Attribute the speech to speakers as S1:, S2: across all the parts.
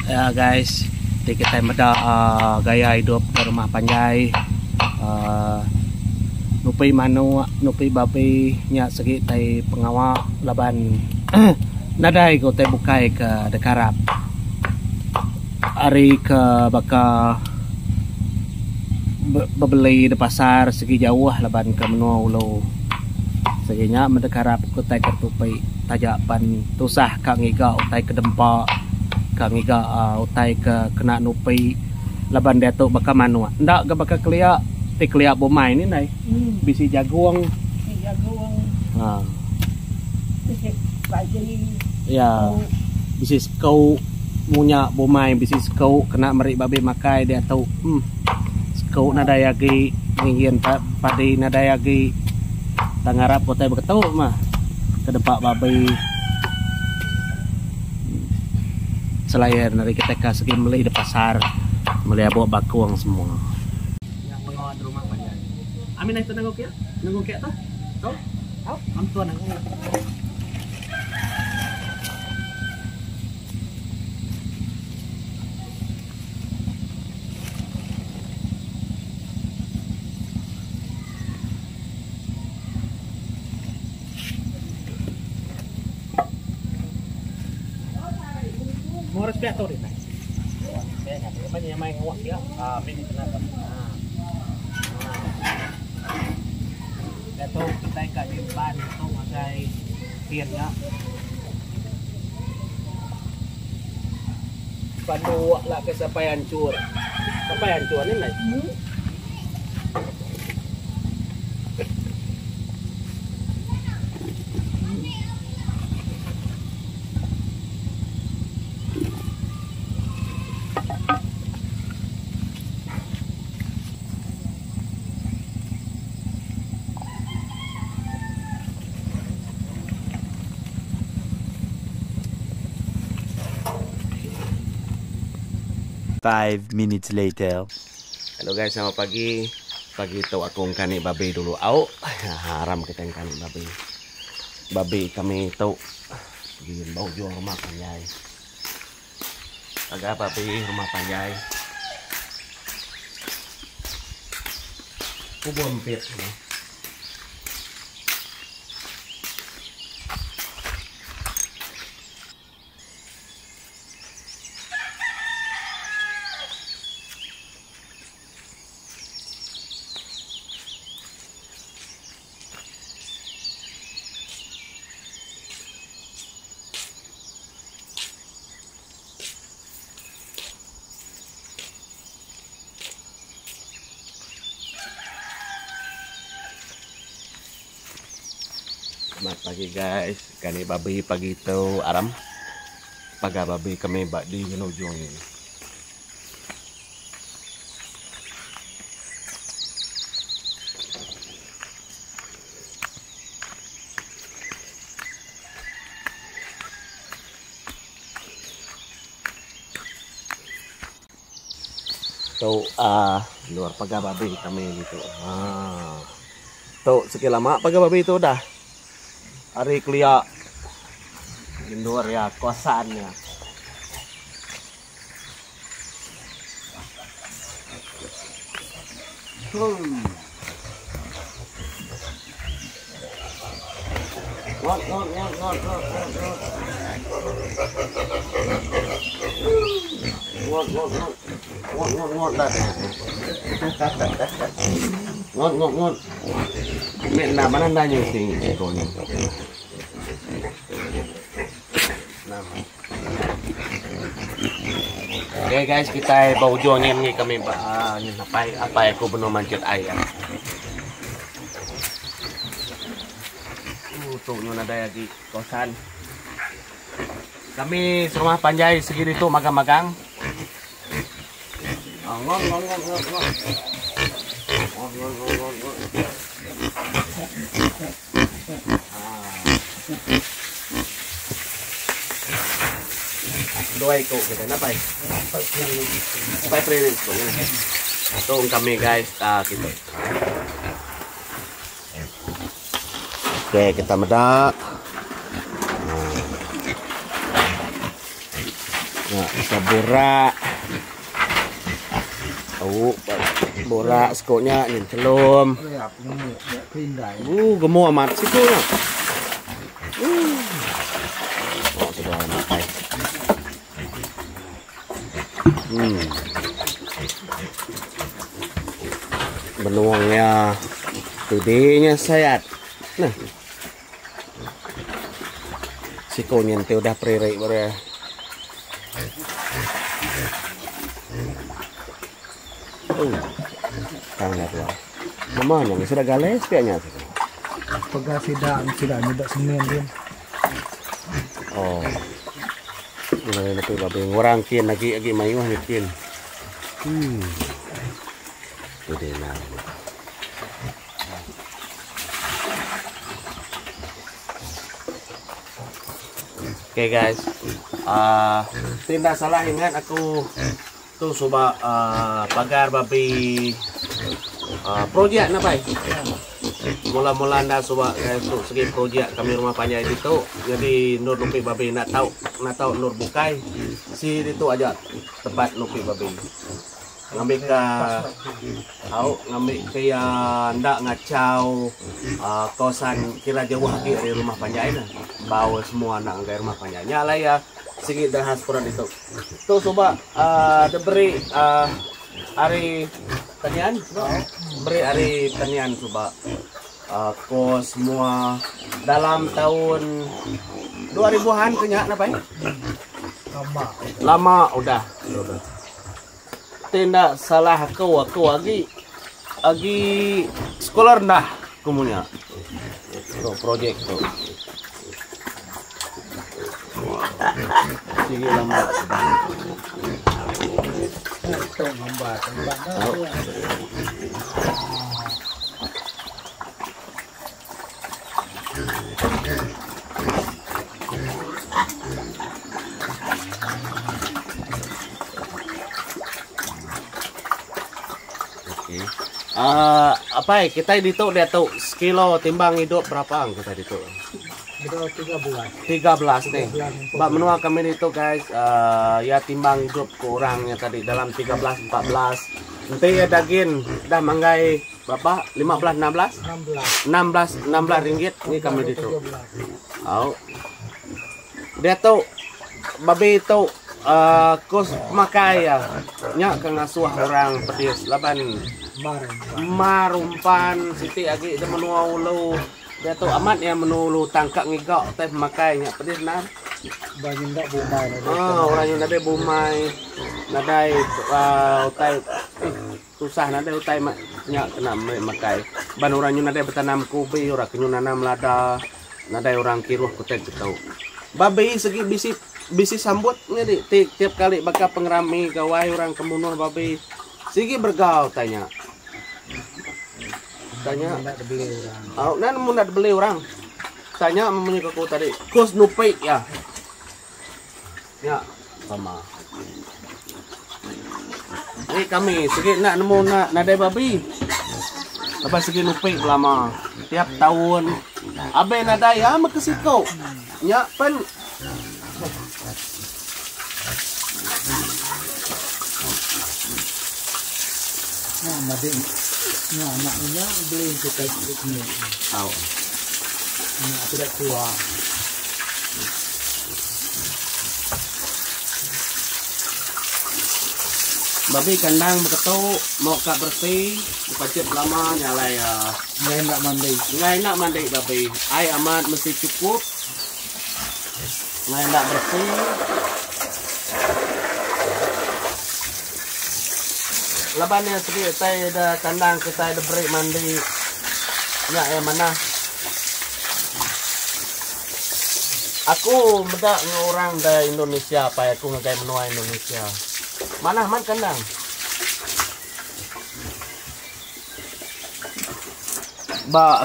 S1: Ya guys, di kita meda gaya hidup ke rumah Panjai. Nupi manu, nupi babi nya segi tai pengawal laban nadai ko tai bukai ke dekarap. Ari ke bakal beli di pasar segi jauh laban ke menua ulo. Seginya mendekarap ko tai kertupai tajapan tusah kang iga utai ke dempa kang iga utai ke kena nupi laban datuk bakal manu. Ndak ga bakal kelia ti kelia bomai ni nai. Bisi jagung.
S2: Jagung.
S1: Ha.
S2: Bisi bagi.
S1: Ya. Bisi kau munya bomai bisi kau kena meri babi makai dia tahu. Kau nadayagi ngingin padi nadayagi tangarap kota begitu mah kedepak babi. Selain dari kita kasih beli di pasar, beli bawa bakuang semua. Yang pengawal rumah banyak. Amin itu nangguk ya tuh, tuh, am tuan nangguk. Mau respect tuh deh, Mas. Banyak main ngawak ya. Ini kenapa? Ito kita ikat di depan itu makai tian ya. Pandu lah ke sampai hancur. Sampai hancur ni lah.
S3: Five minutes later.
S1: Halo guys, selamat pagi. Pagi itu aku ngkani babi dulu. Au, haram kita ngkani babi. Babi kami tahu pergi bau jual rumah Panjai. Agak babi rumah Panjai. Kubur empit. Selamat pagi guys, kani babi pagi itu aram. Paga babi kami bak di ujung ini. Tuh luar paga babi kami gitu. Tuh sekian lama paga babi itu udah. Hari kelia di luar ya kosannya. Ngot. Mena mana nanya sing ekor ni. Oke guys, kita bau juangnya ni kami apa aku benar manjat air. Tuh nuna ada di kosan. Kami rumah Panjai segini tuh magang-magang. Ngon. Dua ikut kita napai. Sampai training tuh. Tuh kami guys, gitu. Oke, kita medak. Nah, bisa borak. Oh, borak skotnya nhìn celum. Gemuk amat sikunya. Oh, sudah makai. Benuangnya gedenya sayat. Nah. Sikonya nanti udah pririk baru ya. Tangan dua. Mana nih sudah gales kayaknya.
S2: Pegas tidak nyedak semen dia.
S1: Oh. Ini nanti babe ngorang kin lagi mayu nih kin. Udah nah. Oke guys, tidak salah ingat aku tuh coba pagar babi projek na bay. Mula-mula anda coba untuk segi projek kami rumah panjang itu, jadi nur lupi babi nak tahu nur bukai si itu aja tempat lupi babi. Ngambil ke yang ndak ngacau kosan kira jauh lagi dari rumah panjang bawa semua anak dari rumah panjangnya lah ya sedikit dah haspuran itu tuh coba diberi hari tanian beri hari tanian coba kos semua dalam tahun 2000-an kenyak apa ya lama udah tidak salah aku lagi sekolah rendah kumunya tuh project tuh sige lama apa ya kita itu dia tuh sekilo timbang hidup berapa kita itu 13 nih mbak menua kami itu guys ya timbang hidup kurangnya tadi dalam 13-14 nanti ya daging dah manggai berapa 15-16 ringgit ini kami itu dia tuh babi itu kos makai ya nya kengasuh orang pedis laban marumpan siti agi dia menua ulu dia tuh amat ya menulu tangkak ngigau teh makainya pedis nan
S2: banyak ndak bumai
S1: orang yang nade bumai nadai utai susah nade utai nya kena makai ban orang yang nade bertanam kubi orang kenyu nanam lada nadai orang kiruh kutet tahu babi segi bisi sambut nih tiap kali bakal pengerami gawai orang kemunuh babi sigi bergaul tanya nan mau nak beli orang tanya mempunyai aku tadi kos nupai ya sama ini kami segi nak nemu nak nadai babi apa segi nupai lama tiap tahun abe nadai ya makasiko nya pen anaknya beli kita ini tahu anak tidak tua babi kandang begitu mau kak bersih dipacit lama nyala ya nggak enak mandi babi air amat mesti cukup nggak enak bersih labannya sedikit saya ada kandang kita ada beri mandi ya mana aku beda orang dari Indonesia apa ya aku ngegai menua Indonesia mana man kandang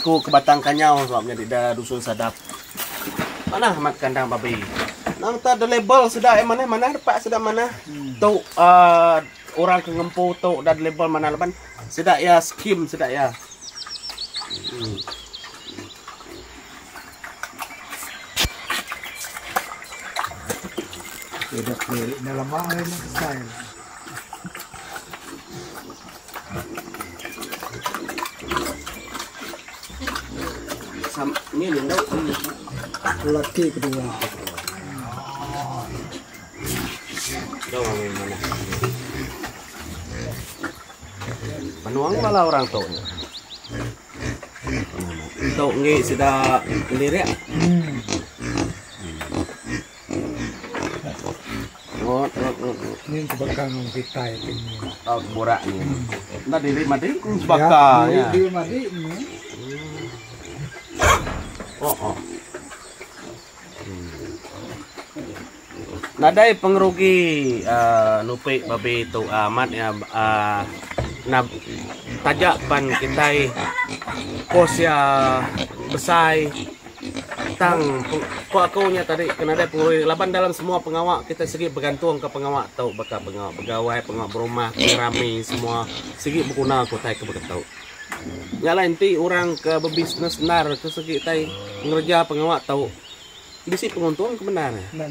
S1: aku ke Batang Kanyau sebabnya di dusun Sadap mana mat kandang babi nang tak ada label sudah mana pak sudah mana tuh orang ke ngempu tu dan label mana leban sedak ya skim sedak ya
S2: Tidak beli dalam mahal ini style.
S1: Ini lindau
S2: Laki kedua.
S1: Mana? Manuang pala orang tuh. Tuh ngi sudah lirik.
S2: Ini kebakang kita ini.
S1: Oh, borak ni. Nah diri mati bakal ya.
S2: Diri mati ini.
S1: Oh. Nadai pengerugi nupi babi itu amat ya na tajapan kita kos ya besai tang akunya tadi kena ada pengerugi laban dalam semua pengawak kita segi bergantung ke pengawak tahu bakal pegawai pengawak berumah rame semua segi berguna aku tai ke tahu nyala inti orang ke berbisnis benar ke segi tai ngerja pengawak tahu bisi penguntung kebenaran. Nak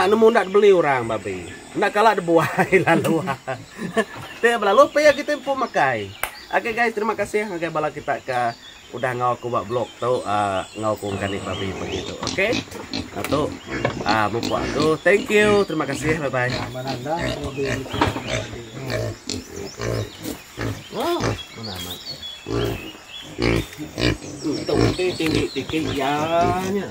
S1: nemu nak beli orang babi. Nak kalah dibuai lalu. Teh lalu ya kita pun makai. Oke guys, terima kasih ngagai bala kita ke udah ngau aku buat blog tu ngau aku kanik babi begitu. Oke. Atau mumpuk aku. Thank you. Terima kasih. Bye bye. Wow, mana amat. Tinggi ya nya.